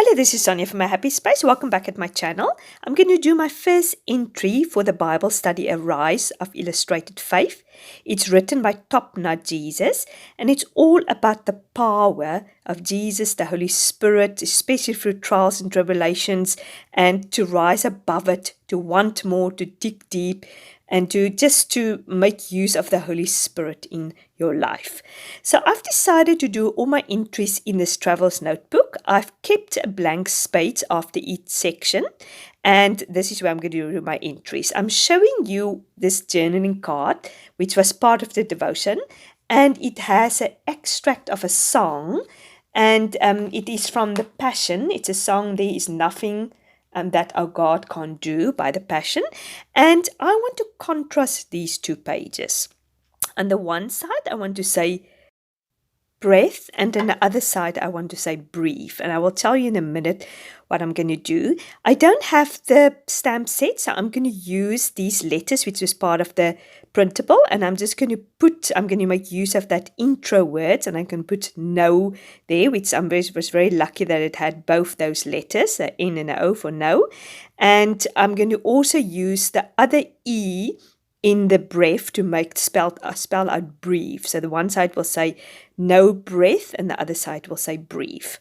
Hello, this is Sonja from My Happyspace. Welcome back at my channel. I'm going to do my first entry for the Bible study, A Rise of Illustrated Faith. It's written by Top Nut Jesus, and it's all about the power of Jesus, the Holy Spirit, especially through trials and tribulations, and to rise above it, to want more, to dig deep, and to make use of the Holy Spirit in your life. So I've decided to do all my entries in this Travels Notebook. I've kept a blank space after each section, and this is where I'm going to do my entries. I'm showing you this journaling card, which was part of the devotion, and it has an extract of a song, and it is from the Passion. It's a song, There Is Nothing that Our God Can't Do, by the Passion. And I want to contrast these two pages. On the one side, I want to say breath, and on the other side, I want to say breathe. And I will tell you in a minute what I'm going to do. I don't have the stamp set, so I'm going to use these letters, which is part of the printable, and I'm going to make use of that intro words, and I can put no there, which was very lucky that it had both those letters, an N and an O for no. And I'm going to also use the other E in the breath to make spell out breathe. So the one side will say no breath and the other side will say breathe.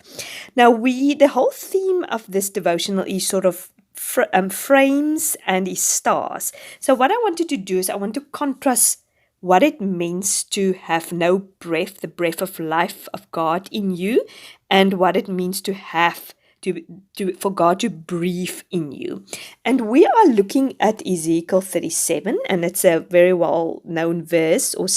Now the whole theme of this devotional is sort of frames and is stars. So what I wanted to do is I want to contrast what it means to have no breath, the breath of life of God in you, and what it means to have for God to breathe in you. And we are looking at Ezekiel 37, and it's a very well-known verse or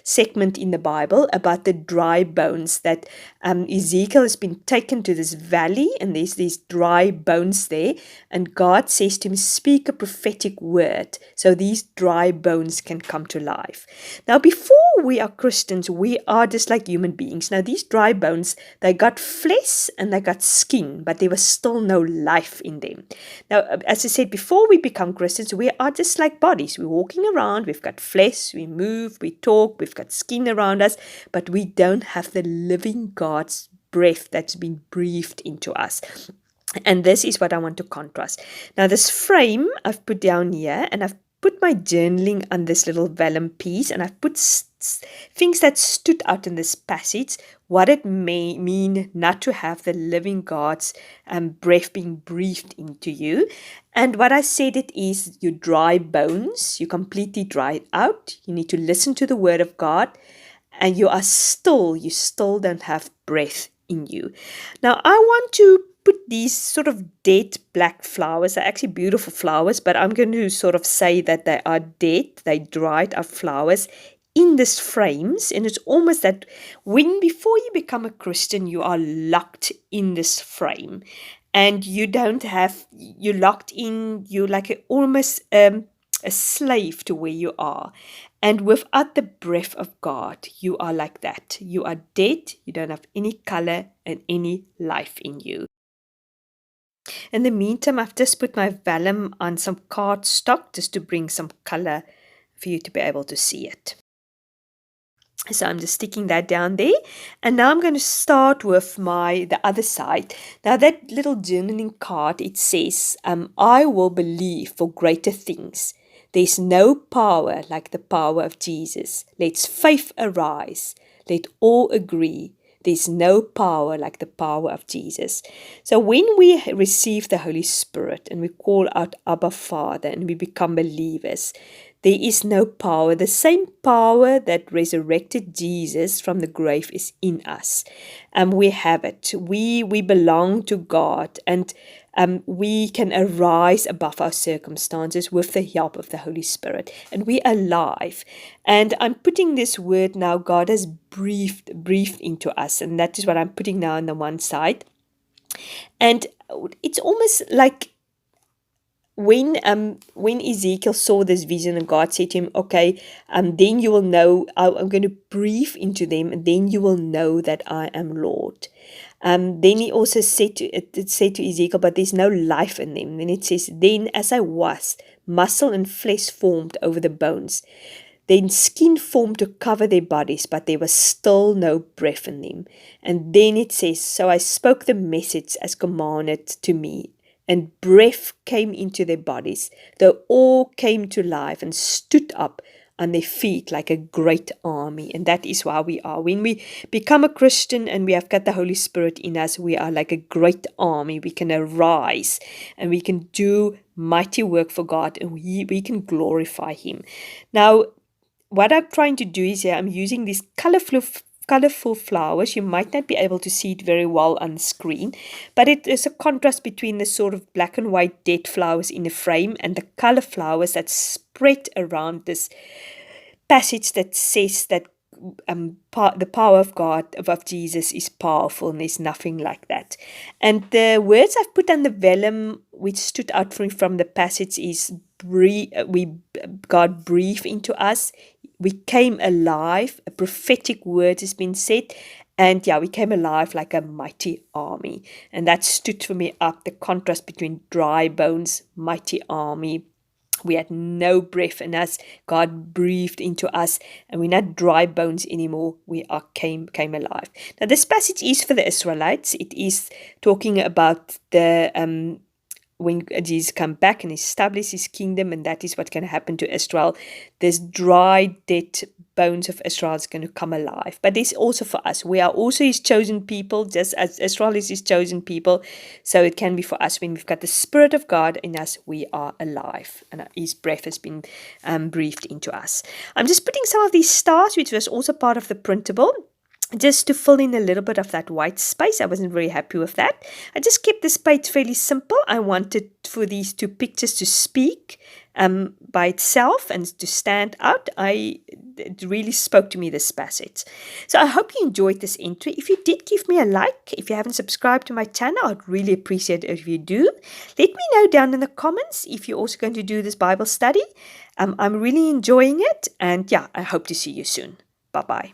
segment in the Bible about the dry bones, that Ezekiel has been taken to this valley and there's these dry bones there, and God says to him, speak a prophetic word so these dry bones can come to life. Now before we are Christians, we are just like human beings. Now these dry bones, they got flesh and they got skin, but there was still no life in them. Now, as I said, before we become Christians, we are just like bodies. We're walking around, we've got flesh, we move, we talk, we've got skin around us, but we don't have the living God's breath that's been breathed into us. And this is what I want to contrast. Now, this frame I've put down here, and I've put my journaling on this little vellum piece, and I've put things that stood out in this passage, what it may mean not to have the living God's breath being breathed into you. And what I said, it is your dry bones, you completely dried out. You need to listen to the word of God, and you still don't have breath in you. Now, I want to put these sort of dead black flowers. They're actually beautiful flowers, but I'm going to sort of say that they are dead, they dried up flowers in these frames. And it's almost that before you become a Christian, you are locked in this frame, and you're locked in, you're like almost a slave to where you are. And without the breath of God, you are like that. You are dead, you don't have any color and any life in you. In the meantime, I've just put my vellum on some cardstock just to bring some color for you to be able to see it. So I'm just sticking that down there. And now I'm going to start with the other side. Now that little journaling card, it says, I will believe for greater things. There's no power like the power of Jesus. Let faith arise. Let all agree. There's no power like the power of Jesus. So when we receive the Holy Spirit and we call out Abba Father and we become believers, there is no power. The same power that resurrected Jesus from the grave is in us. We have it. We belong to God, and we can arise above our circumstances with the help of the Holy Spirit. And we're alive. And I'm putting this word now, God has breathed into us. And that is what I'm putting now on the one side. And it's almost like when Ezekiel saw this vision and God said to him, okay, then you will know, I'm going to breathe into them, and then you will know that I am Lord. Then he also said to Ezekiel, but there's no life in them. Then it says, then as I was, muscle and flesh formed over the bones. Then skin formed to cover their bodies, but there was still no breath in them. And then it says, so I spoke the message as commanded to me, and breath came into their bodies. They all came to life and stood up on their feet like a great army. And that is why we are. When we become a Christian and we have got the Holy Spirit in us, we are like a great army. We can arise and we can do mighty work for God, and we can glorify Him. Now, what I'm trying to do is here, I'm using these colorful flowers. You might not be able to see it very well on the screen, but it is a contrast between the sort of black and white dead flowers in the frame and the color flowers that spread around this passage that says that the power of God, of Jesus, is powerful, and there's nothing like that. And the words I've put on the vellum, which stood out from the passage, is God breathed into us. We came alive. A prophetic word has been said. And we came alive like a mighty army. And that stood for me up, the contrast between dry bones, mighty army. We had no breath in us. God breathed into us, and we're not dry bones anymore. We came alive. Now, this passage is for the Israelites. It is talking about the when Jesus come back and establish His kingdom, and that is what's going to happen to Israel. This dry, dead bones of Israel is going to come alive. But it's also for us. We are also His chosen people, just as Israel is His chosen people. So it can be for us. When we've got the Spirit of God in us, we are alive, and His breath has been breathed into us. I'm just putting some of these stars, which was also part of the printable, just to fill in a little bit of that white space. I wasn't very happy with that. I just kept this page fairly simple. I wanted for these two pictures to speak by itself and to stand out. It really spoke to me, this passage. So I hope you enjoyed this entry. If you did, give me a like. If you haven't subscribed to my channel, I'd really appreciate it if you do. Let me know down in the comments if you're also going to do this Bible study. I'm really enjoying it, and I hope to see you soon. Bye-bye.